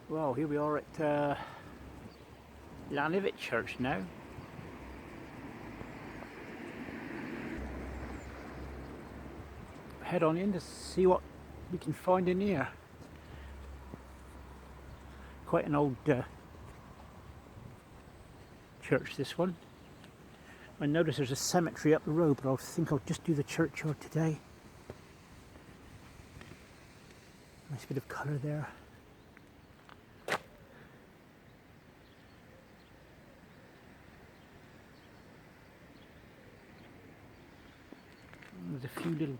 Well, here we are at LANIVET church now. Head on in to see what we can find in here. Quite an old church, this one. I notice there's a cemetery up the road, but I think I'll just do the churchyard today. Nice bit of colour there. There's a few little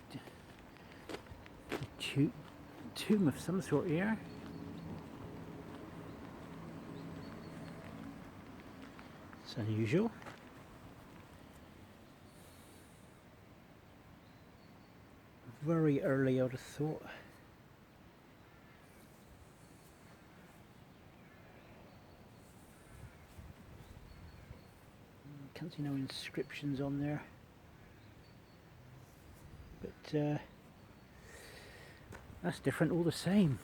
tomb of some sort here. It's unusual. Very early, I would have thought. Can't see no inscriptions on there, but that's different all the same.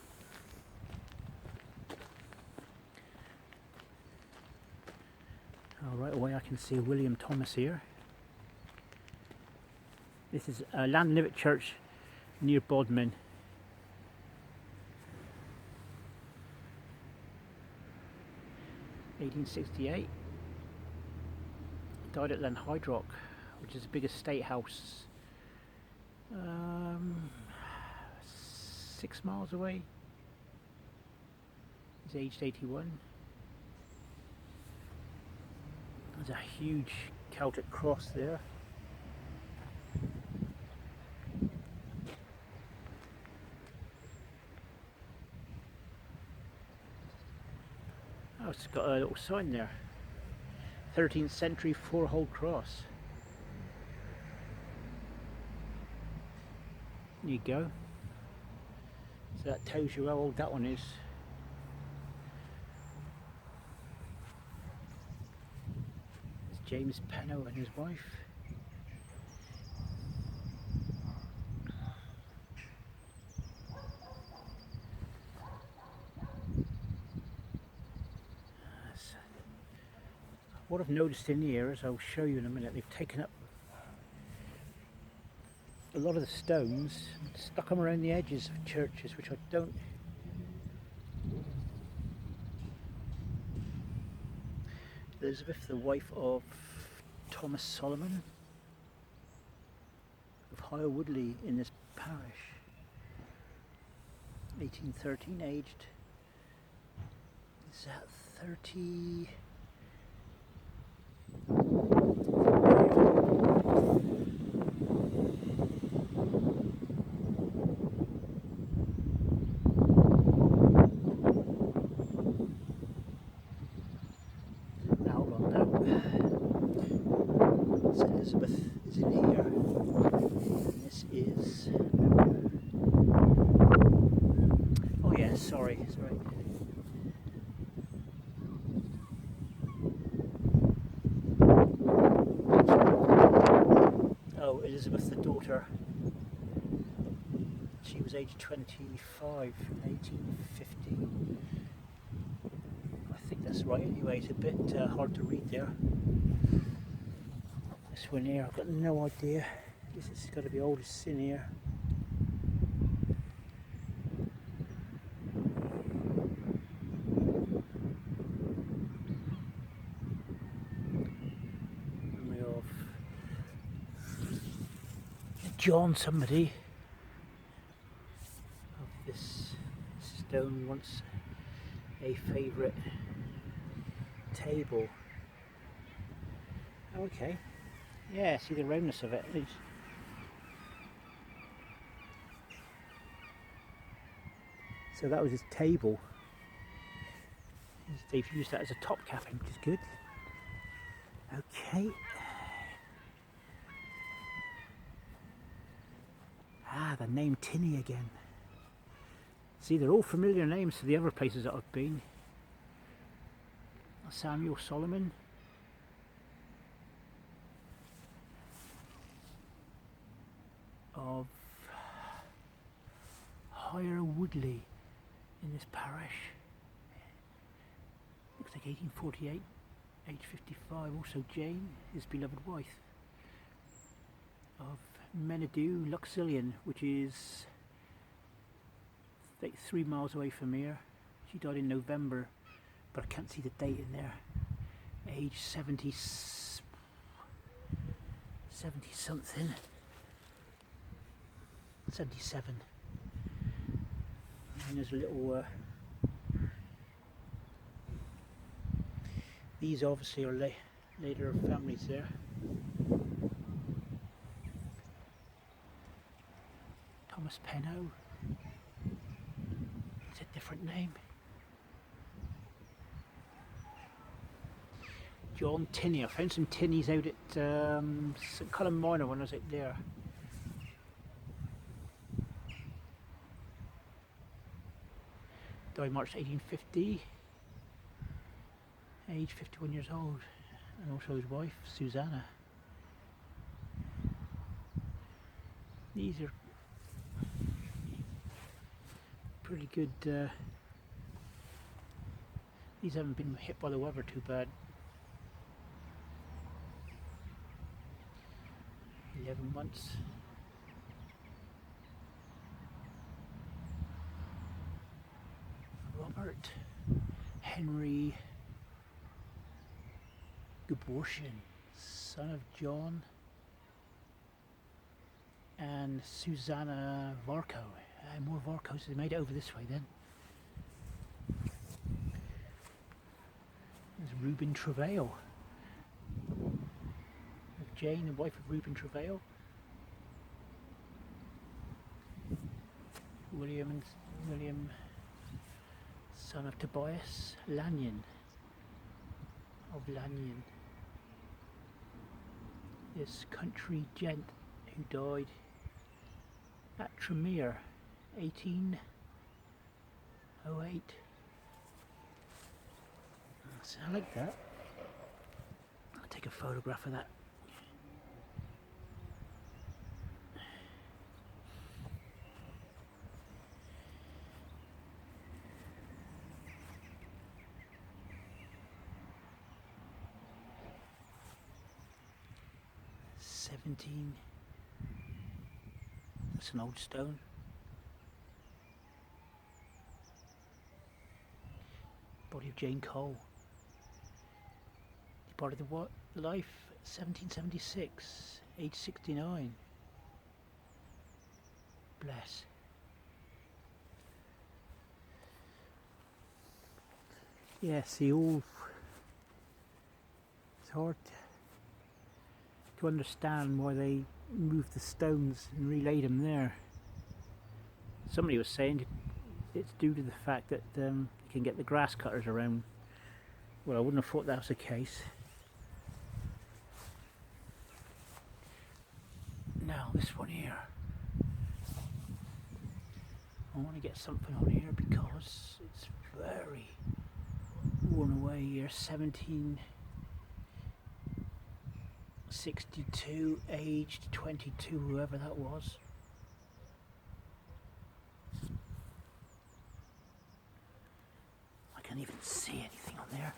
Oh, right away I can see William Thomas here. This is a LANIVET church near BODMIN. (1868). Died at LANIVET, which is the biggest state house 6 miles away. He's aged 81. There's a huge Celtic cross there. Oh, it's got a little sign there. 13th century 4-hole cross. There you go. So that tells you how old that one is. It's James Penno and his wife. What I've noticed in here, as I'll show you in a minute, they've taken up a lot of the stones, stuck them around the edges of churches, which I don't. Elizabeth, the wife of Thomas Solomon of Higher Woodley in this parish, 1813, aged, is that 30? So Elizabeth is in here, and this is, oh yeah, sorry. Oh, Elizabeth, the daughter, she was aged 25 in 1850. I think that's right anyway, it's a bit hard to read there. This one here, I've got no idea. This has got to be old as sin here. Memory of John somebody. Of this stone, once a favourite table. Okay. Yeah, see the roundness of it. So that was his table. They've used that as a top capping, which is good. Okay. Ah, the name Tinny again. See, they're all familiar names to the other places that I've been. Samuel Solomon. Of Higher Woodley in this parish. think 1848, age 55. Also Jane, his beloved wife, of Menadu, Luxillian, which is 3 miles away from here. She died in November, but I can't see the date in there. Age 70 something. 77. And there's a little these obviously are later families there. Thomas Penno. It's a different name. John Tinney. I found some tinnies out at St Colin Minor when I was out there. Died March 1850, age 51 years old, and also his wife, Susanna. These are pretty good. These haven't been hit by the weather too bad. 11 months. Robert Henry Geborchen, son of John and Susanna Varco. More Varcos. They made it over this way then. There's Reuben Travail. Jane, the wife of Reuben Travail. William, son of Tobias Lanyon of Lanyon. This country gent who died at Tremere, 1808. So I like that. I'll take a photograph of that. That's an old stone. Body of Jane Cole. Departed the life 1776, age 69. Bless. Yeah, see, it's hard to understand why they moved the stones and relaid them there. Somebody was saying it's due to the fact that you can get the grass cutters around. Well, I wouldn't have thought that was the case. Now this one here, I want to get something on here because it's very worn away here. 1762, aged 22, whoever that was. I can't even see anything on there.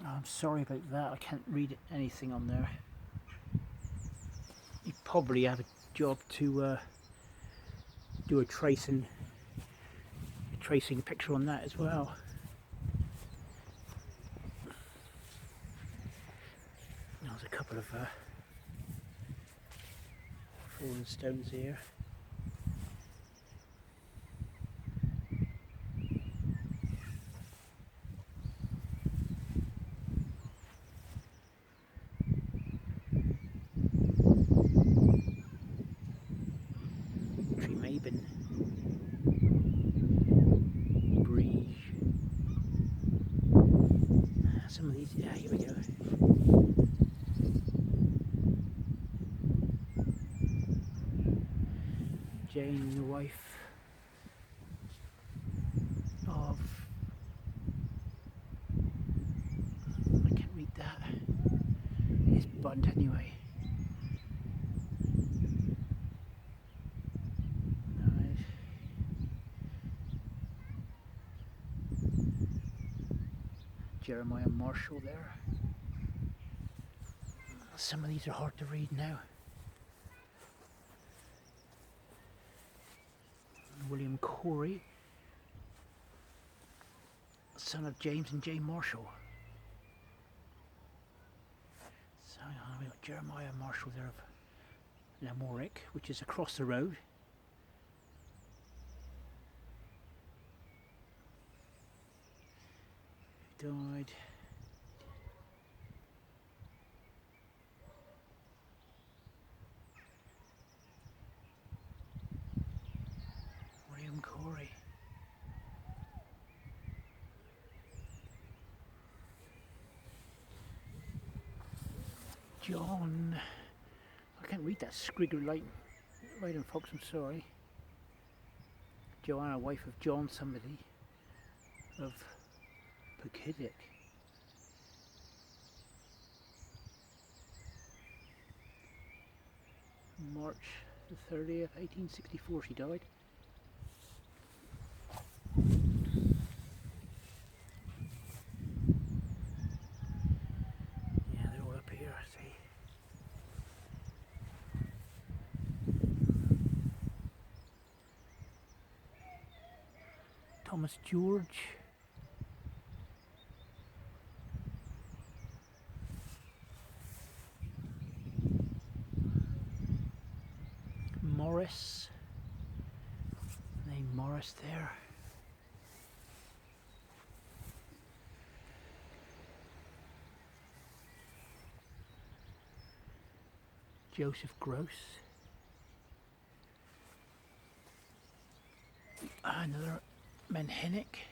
Oh, I'm sorry about that, I can't read anything on there. You probably have a job to do a tracing picture on that as well. There's a couple of fallen stones here. Some of these, yeah, here we go. Jane, the wife of, I can't read that, it's Bond anyway. Jeremiah Marshall there. Some of these are hard to read now. William Corey, son of James and Jane Marshall. So we've got Jeremiah Marshall there of Lamorick, which is across the road. He died William Corey. John, I can't read that scriggly writing, folks, I'm sorry. Joanna, wife of John somebody of Pukiddick. March the 30th, 1864 she died. Yeah, they're all up here, see. Thomas George. Morris. Name Morris there. Joseph Gross. Another Menhennick,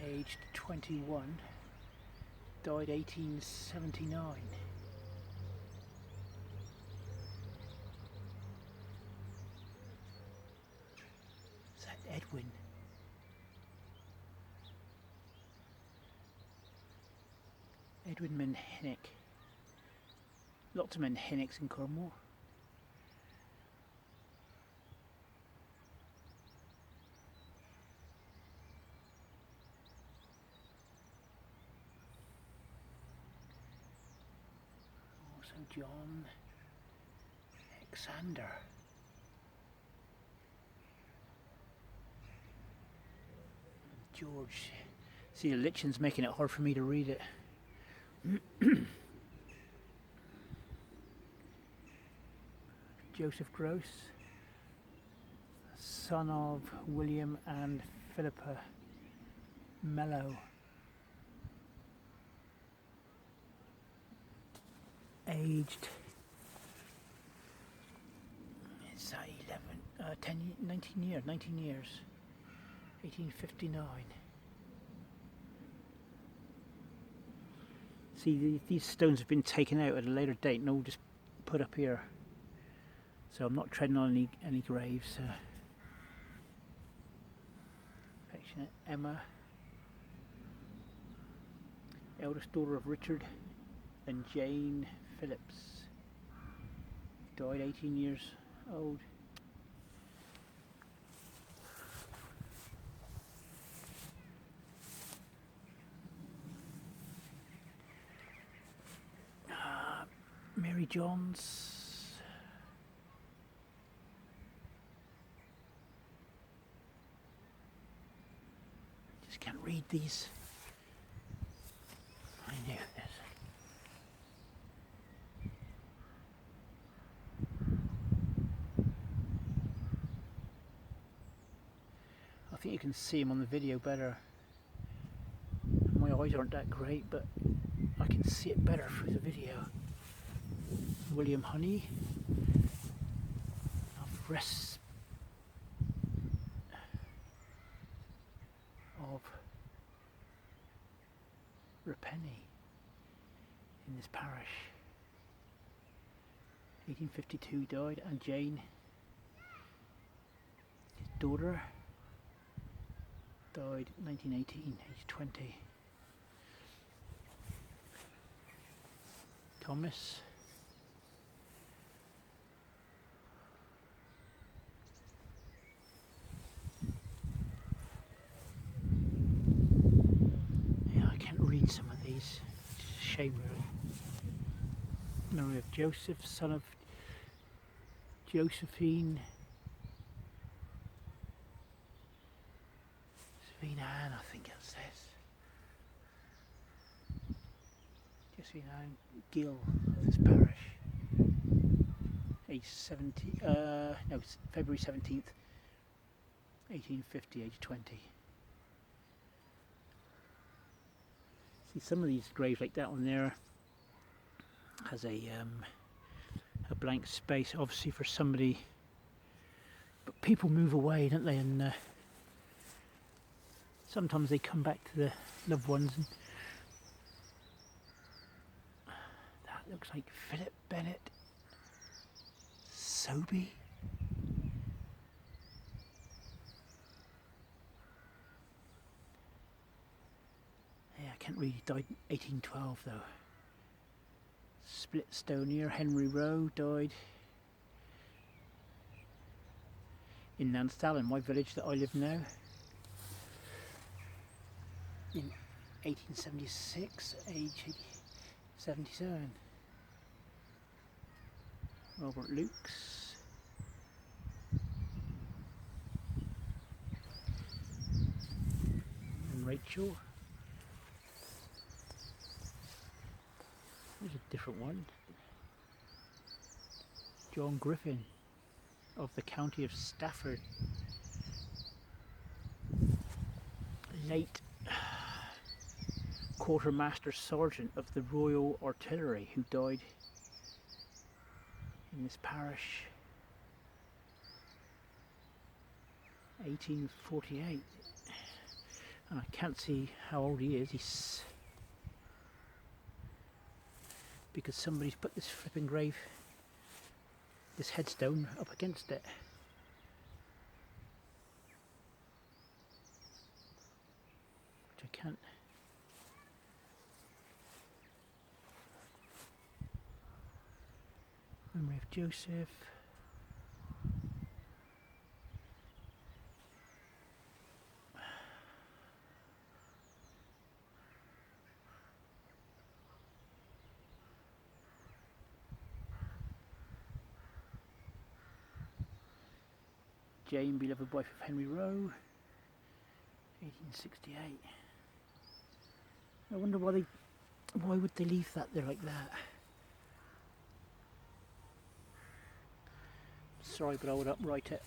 aged 21, died 1879. Is that Edwin? Edwin Menhennick. Lots of Menhennicks in Cornwall. John Alexander. George. See, the lichen's making it hard for me to read it. Joseph Gross, son of William and Philippa Mello. Aged, it's 19 years, 1859. See, these stones have been taken out at a later date and all just put up here. So I'm not treading on any graves. Affectionate Emma, eldest daughter of Richard and Jane Phillips, died 18 years old. Mary Johns, just can't read these. I knew this. I think you can see him on the video better. My eyes aren't that great, but I can see it better through the video. William Honey of Repenny in this parish. 1852 died, and Jane, his daughter, died 1918, age 20. Thomas, read some of these. It's a shame really. Memory of Joseph, son of Josephine. Josephine Ann, I think it says. Josephine Ann Gill of this parish. Age 70, no, it's February 17th, 1850, age 20. See, some of these graves, like that one there, has a blank space, obviously for somebody. But people move away, don't they? And sometimes they come back to the loved ones. And that looks like Philip Bennett Sobey. Yeah, I can't read. He died in 1812 though. Split stone here. Henry Rowe died in Nansdalen, my village that I live now, in 1876, age 77. Robert Lukes. And Rachel. There's a different one. John Griffin of the county of Stafford. Late quartermaster sergeant of the Royal Artillery who died in this parish. 1848. And I can't see how old he is. He's because somebody's put this flipping grave, this headstone, up against it. Which I can't. Memory of Joseph. Jane, beloved wife of Henry Rowe, 1868. I wonder why would they leave that there like that? Sorry, but I would upright it.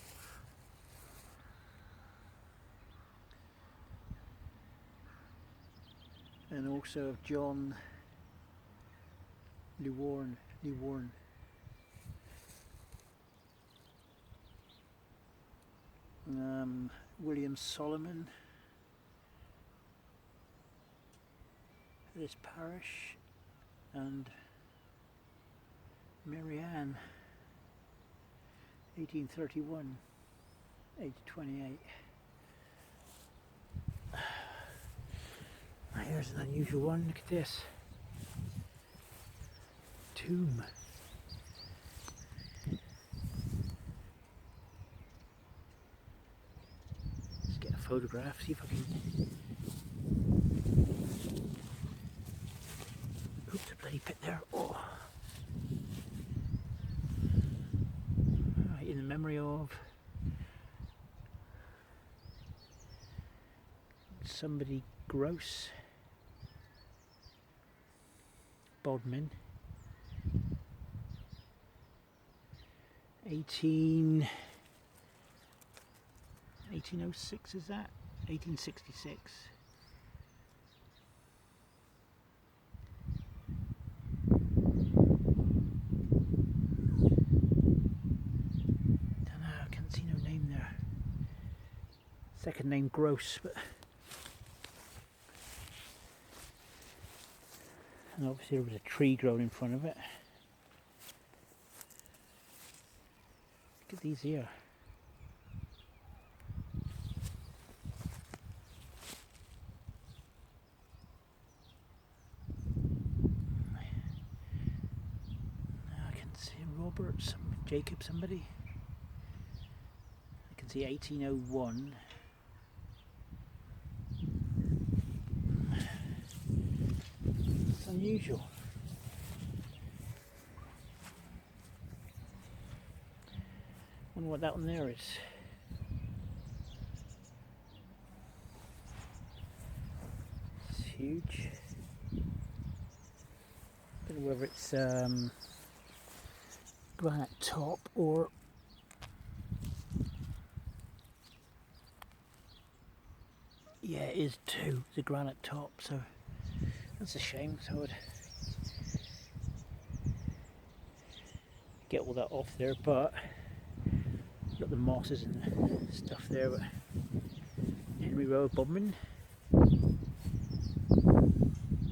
And also of John Lewarne. William Solomon, this parish, and Mary Ann, 1831, age 28. Here's an unusual one, look at this. Tomb. Let's get a photograph, see if I can. Oops, a bloody pit there. Oh. Right, in the memory of somebody gross. BODMIN. 1806 is that? 1866. Don't know, I can't see no name there. Second name Gross, but and obviously there was a tree growing in front of it. Look at these here. Now I can see Robert, Jacob, somebody. I can see 1801. unusual. Wonder what that one there is. It's huge. Don't know whether it's granite top or yeah, it is too. It's a granite top, so that's a shame. So I'd get all that off there, but got the mosses and stuff there. But Henry Rowe BODMIN,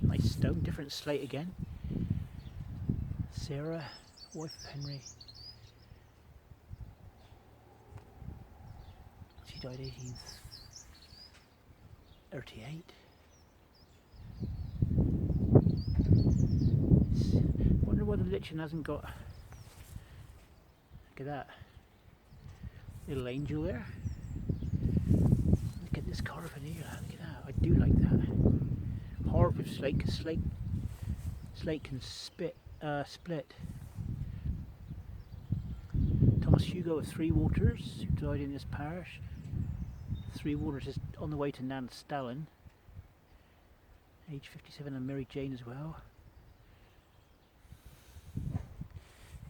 nice stone, different slate again. Sarah, wife of Henry. She died 1838. Wonder why the lichen hasn't got. Look at that little angel there. Look at this carving here. Look at that. I do like that. Hard with slate, because slate can split. Thomas Hugo of Three Waters, who died in this parish. Three Waters is on the way to Nan Stalin, age 57, and Mary Jane as well.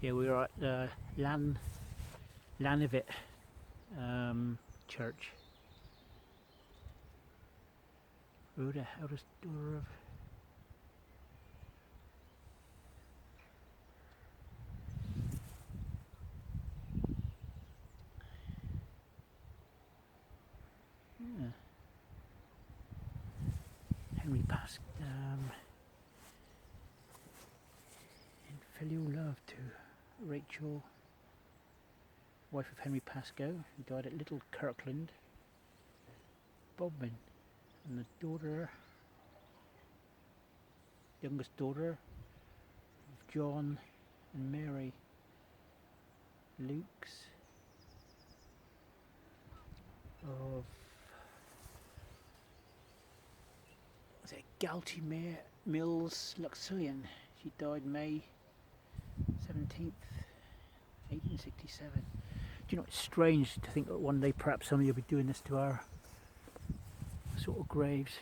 Yeah, we are at LANIVET church. Rhoda, eldest daughter of Henry Pascoe, in filial love to Rachel, wife of Henry Pascoe, who died at Little Kirkland, BODMIN, and the daughter, youngest daughter of John and Mary Lukes of Galty Mills Luxillian. She died May 17th, 1867. Do you know, it's strange to think that one day perhaps somebody will be doing this to our sort of graves.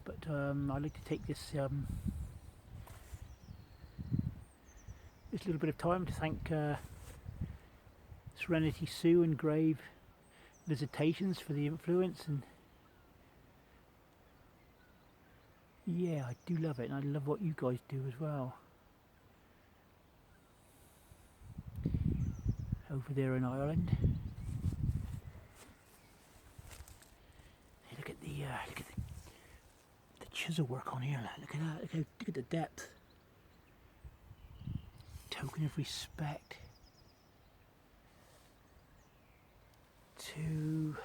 But I'd like to take this little bit of time to thank Serenity Sue and Grave Visitations for the influence, and yeah, I do love it, and I love what you guys do as well over there in Ireland. Hey, look at the chisel work on here. Look at that. Look at the depth. Token of respect to,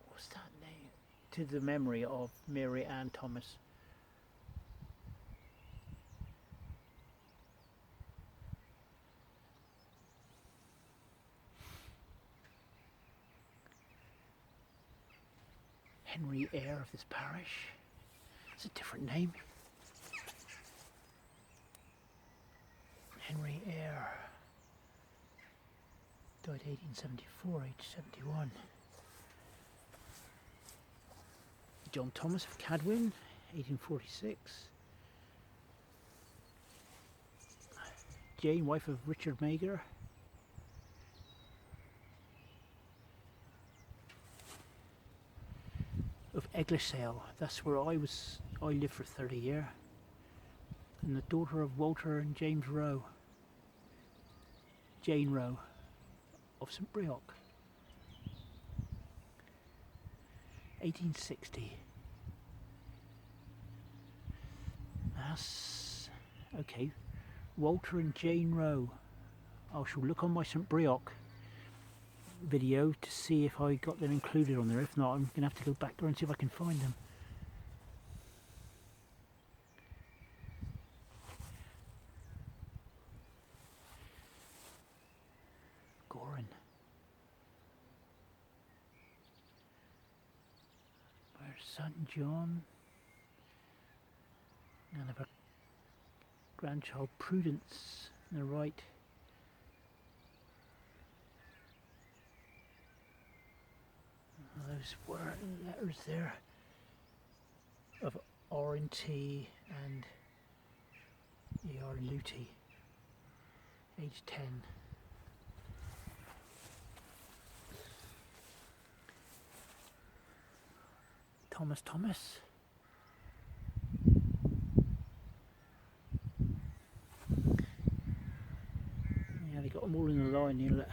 what's that name? To the memory of Mary Ann Thomas. Henry Eyre of this parish. It's a different name. Henry Eyre. Died 1874, age 71. John Thomas of Cadwyn, 1846. Jane, wife of Richard Mager. Of Eglisale, that's where I lived for 30 years. And the daughter of Walter and James Rowe. Jane Rowe of St Brioch, 1860. That's okay. Walter and Jane Rowe. I shall look on my St Brioch video to see if I got them included on there. If not, I'm gonna have to go back there and see if I can find them. Gorin. son John, and of her grandchild Prudence on the right. Those were letters there of R&T and E.R. Luty, age 10. Thomas. Yeah, they got them all in a line here, look.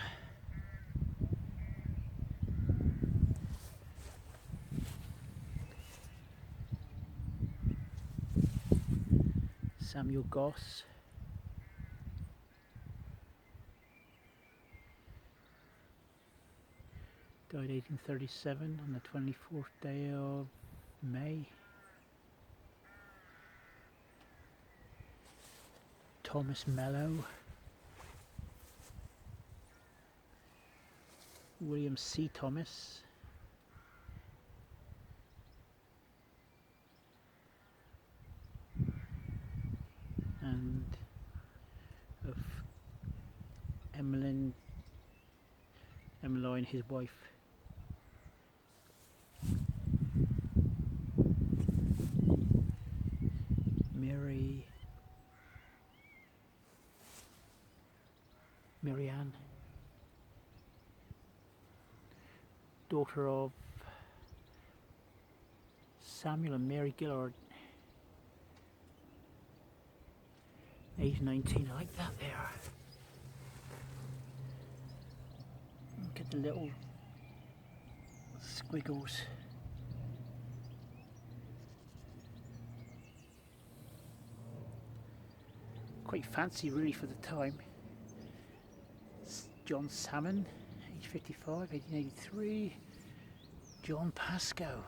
Samuel Goss. Died 1837 on the 24th day of May. Thomas Mello. William C. Thomas. And of Emmeline, his wife. Mary Ann, daughter of Samuel and Mary Gillard, age 19. I like that there. Look at the little squiggles. Quite fancy really for the time. John Salmon, age 55, 1883. John Pascoe.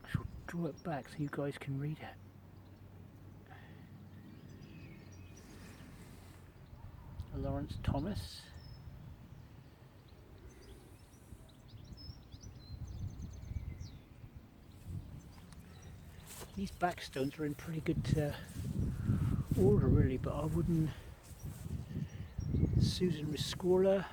I shall draw it back so you guys can read it. Lawrence Thomas. These backstones are in pretty good order really, but I wouldn't. Susan Riscola,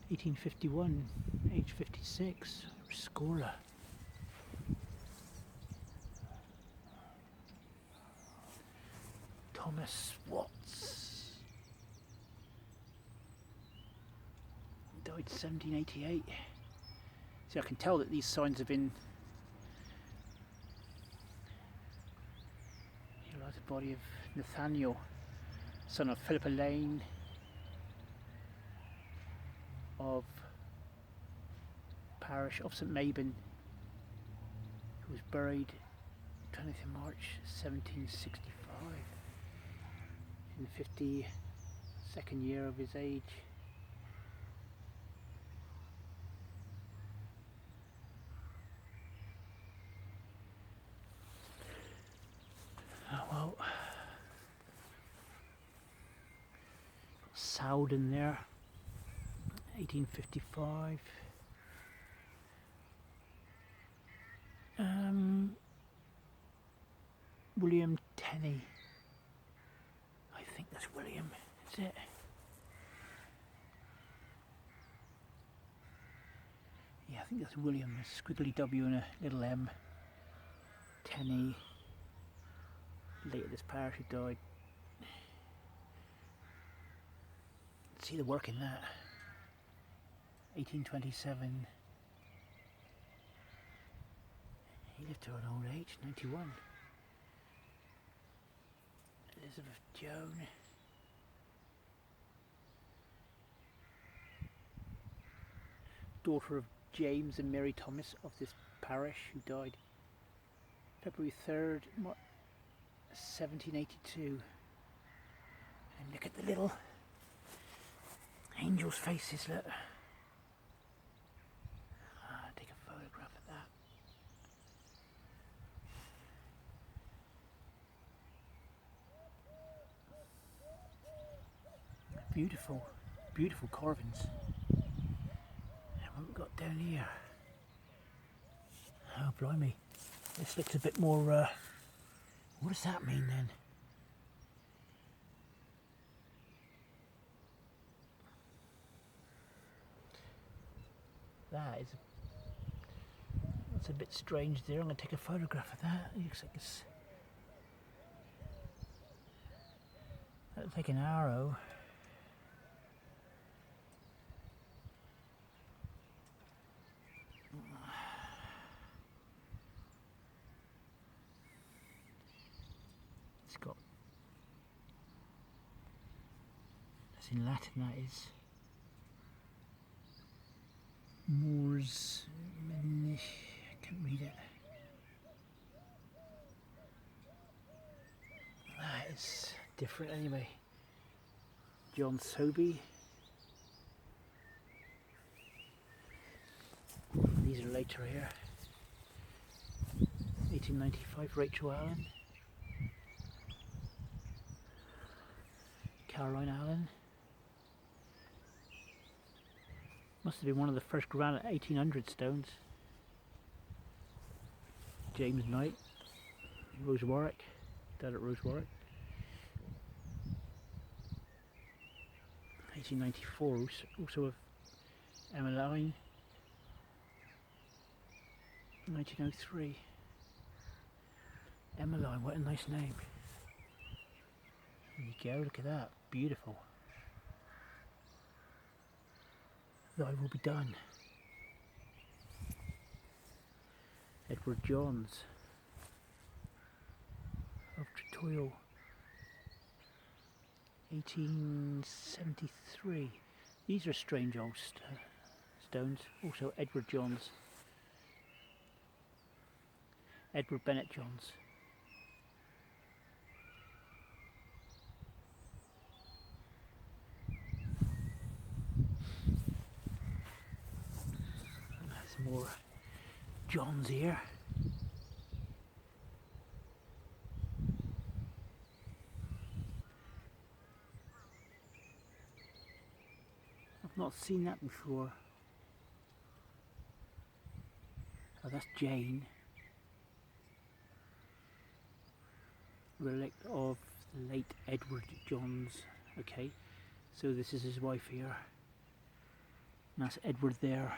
1851, age 56. Riscola. Thomas Watts, died 1788. See, I can tell that these signs have been. Here lies the body of Nathaniel, son of Philippa Lane of parish of St Mabon, who was buried 20th of March 1765 in the 52nd year of his age. Oh well, Sowden there, 1855. William Tenney. I think that's William, is it? Yeah, I think that's William, a squiggly W and a little M. Tenney. Late of this parish who died. See the work in that. 1827. He lived to an old age, 91. Elizabeth Joan. Daughter of James and Mary Thomas of this parish, who died February 3rd, 1782. And look at the little angels' faces, look. Take a photograph of that. Beautiful, beautiful carvings. And what we've got down here. Oh blimey, this looks a bit more, what does that mean then? That's a bit strange there. I'm going to take a photograph of that. It looks like that looks like an arrow. It's got, that's in Latin, that is. Moors, I can't read it. That is different anyway. John Sobey. These are later here. 1895, Rachel Allen. Caroline Allen. Must have been one of the first granite 1800 stones. James Knight, Rose Warwick, Dad at Rose Warwick. 1894, also of Emmeline. 1903. Emmeline, what a nice name. There you go, look at that, beautiful. Thy will be done. Edward Johns of Tretoil, 1873. These are strange old stones. Also Edward Johns. Edward Bennett Johns. More Johns here. I've not seen that before. Oh, that's Jane. Relict of the late Edward Johns. Okay, so this is his wife here. And that's Edward there.